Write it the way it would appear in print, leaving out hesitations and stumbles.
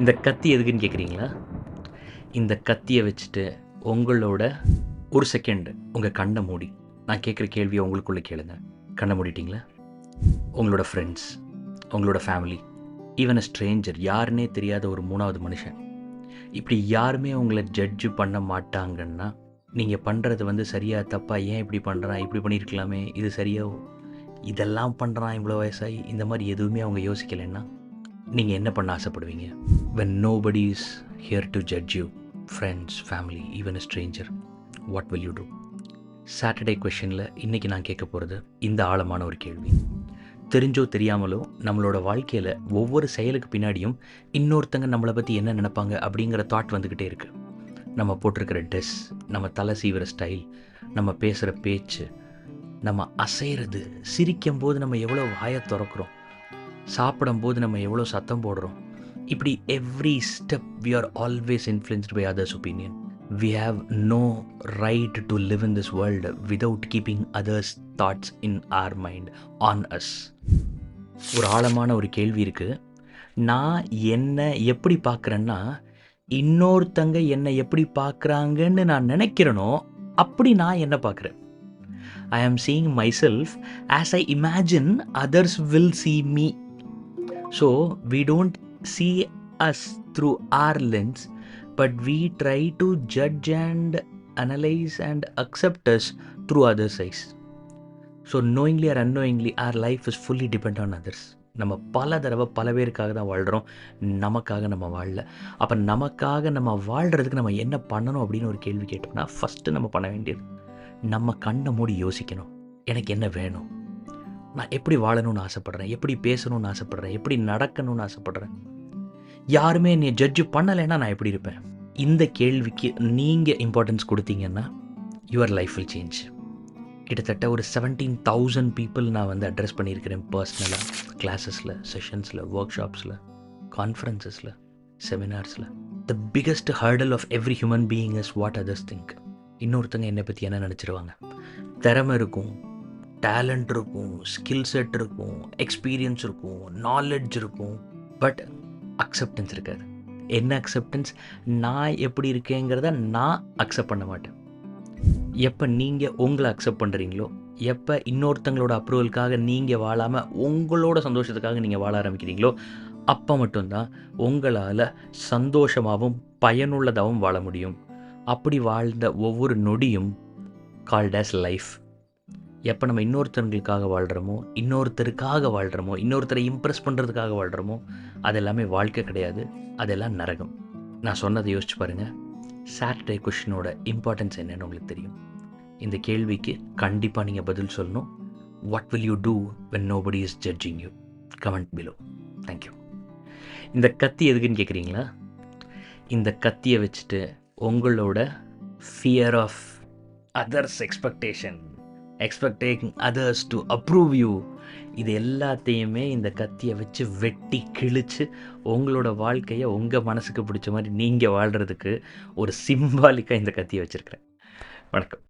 இந்த கத்தி எதுக்குன்னு கேட்குறீங்களா? இந்த கத்தியை வச்சுட்டு உங்களோட ஒரு செகண்டு உங்கள் கண்ணை மூடி நான் கேட்குற கேள்வியை உங்களுக்குள்ளே கேளுங்க. கண்ணை மூடிட்டிங்களா? உங்களோட ஃப்ரெண்ட்ஸ், உங்களோட ஃபேமிலி, ஈவன் அ ஸ்ட்ரேஞ்சர், யாருன்னே தெரியாத ஒரு மூணாவது மனுஷன், இப்படி யாருமே உங்களை ஜட்ஜு பண்ண மாட்டாங்கன்னா நீங்கள் பண்ணுறது சரியாக தப்பா, ஏன் இப்படி பண்ணுறான், இப்படி பண்ணியிருக்கலாமே, இது சரியா, இதெல்லாம் பண்ணுறான் இவ்வளோ வயசாகி, இந்த மாதிரி எதுவுமே அவங்க யோசிக்கலைன்னா நீங்கள் என்ன பண்ண ஆசைப்படுவீங்க? when nobody is here to judge you, friends, family, even a stranger, what will you do? Saturday கொஷனில் இன்றைக்கி நான் கேட்க போகிறது இந்த ஆழமான ஒரு கேள்வி. தெரிஞ்சோ தெரியாமலோ நம்மளோட வாழ்க்கையில் ஒவ்வொரு செயலுக்கு பின்னாடியும் இன்னொருத்தங்க நம்மளை பற்றி என்ன நினைப்பாங்க அப்படிங்கிற தாட் வந்துக்கிட்டே இருக்குது. நம்ம போட்டிருக்கிற ட்ரெஸ், நம்ம தலை சீவிர ஸ்டைல், நம்ம பேசுகிற பேச்சு, நம்ம அசைகிறது, சிரிக்கும் போது நம்ம எவ்வளோ வாயை திறக்கிறோம், சாப்பிடும்போது நம்ம எவ்வளோ சத்தம் போடுறோம், இப்படி every step we are always influenced by others' opinion. We have no right to live in this world without keeping others' thoughts in our mind on us. ஒரு ஆழமான ஒரு கேள்வி இருக்குது. நான் என்ன எப்படி பார்க்குறேன்னா, இன்னொருத்தங்க என்னை எப்படி பார்க்குறாங்கன்னு நான் நினைக்கிறேனோ அப்படி நான் என்ன பார்க்குறேன். I am seeing myself as I imagine others will see me. So we don't see us through our lens, but we try to judge and analyze and accept us through others' eyes. So knowingly or unknowingly our life is fully dependent on others. நம்ம பல தடவை பல பேருக்காக தான் வாழ்கிறோம், நமக்காக நம்ம வாழல. அப்போ நமக்காக நம்ம வாழ்கிறதுக்கு நம்ம என்ன பண்ணணும் அப்படின்னு ஒரு கேள்வி கேட்டோம்னா, ஃபஸ்ட்டு நம்ம பண்ண வேண்டியது நம்ம கண்ணை மூடி யோசிக்கணும். எனக்கு என்ன வேணும், நான் எப்படி வாழணும்னு ஆசைப்பட்றேன், எப்படி பேசணும்னு ஆசைப்பட்றேன், எப்படி நடக்கணும்னு ஆசைப்பட்றேன், யாருமே என்னை ஜட்ஜு பண்ணலைன்னா நான் எப்படி இருப்பேன். இந்த கேள்விக்கு நீங்கள் இம்பார்ட்டன்ஸ் கொடுத்தீங்கன்னா யுவர் லைஃப் வில் சேஞ்ச். கிட்டத்தட்ட ஒரு 17,000 பீப்புள் நான் அட்ரஸ் பண்ணியிருக்கிறேன் பர்சனலாக, கிளாஸஸில், செஷன்ஸில், ஒர்க் ஷாப்ஸில், கான்ஃபரன்சஸில், செமினார்ஸில். The biggest hurdle of every human being is what others think. இன்னொருத்தங்க என்னை பற்றி என்ன நினச்சிருவாங்க. திறமை இருக்கும், டேலண்ட் இருக்கும், ஸ்கில் செட் இருக்கும், எக்ஸ்பீரியன்ஸ் இருக்கும், நாலெட்ஜ் இருக்கும், பட் அக்செப்டன்ஸ் இருக்காது. என்ன அக்செப்டன்ஸ்? நான் எப்படி இருக்கேங்கிறத நான் அக்செப்ட் பண்ண மாட்டேன். எப்போ நீங்கள் உங்களை அக்செப்ட் பண்ணுறீங்களோ, எப்போ இன்னொருத்தங்களோட அப்ரூவலுக்காக நீங்கள் வாழாமல் உங்களோட சந்தோஷத்துக்காக நீங்கள் வாழ ஆரம்பிக்கிறீங்களோ, அப்போ மட்டும்தான் உங்களால் சந்தோஷமாகவும் பயனுள்ளதாகவும் வாழ முடியும். அப்படி வாழ்ந்த ஒவ்வொரு நொடியும் கால்ட் ஆஸ் லைஃப். எப்போ நம்ம இன்னொருத்தர்களுக்காக வாழ்கிறோமோ, இன்னொருத்தரை இம்ப்ரெஸ் பண்ணுறதுக்காக வாழ்கிறோமோ, அது எல்லாமே வாழ்க்கை கிடையாது, அதெல்லாம் நரகம். நான் சொன்னதை யோசிச்சு பாருங்கள். சாட்டர்டே கொஷினோட இம்பார்ட்டன்ஸ் என்னன்னு உங்களுக்கு தெரியும். இந்த கேள்விக்கு கண்டிப்பாக நீங்கள் பதில் சொல்லணும். What will you do when nobody is judging you? Comment below. Thank you. இந்த கத்தி எதுக்குன்னு கேட்குறீங்களா? இந்த கத்தியை வச்சுட்டு உங்களோட fear of others expecting others to approve you, இது எல்லாத்தையுமே இந்த கத்தியை வச்சு வெட்டி கிழித்து உங்களோட வாழ்க்கையை உங்கள் மனசுக்கு பிடிச்ச மாதிரி நீங்கள் வாழ்கிறதுக்கு ஒரு சிம்பாலிக்காக இந்த கத்தியை வச்சுருக்கிறேன். வணக்கம்.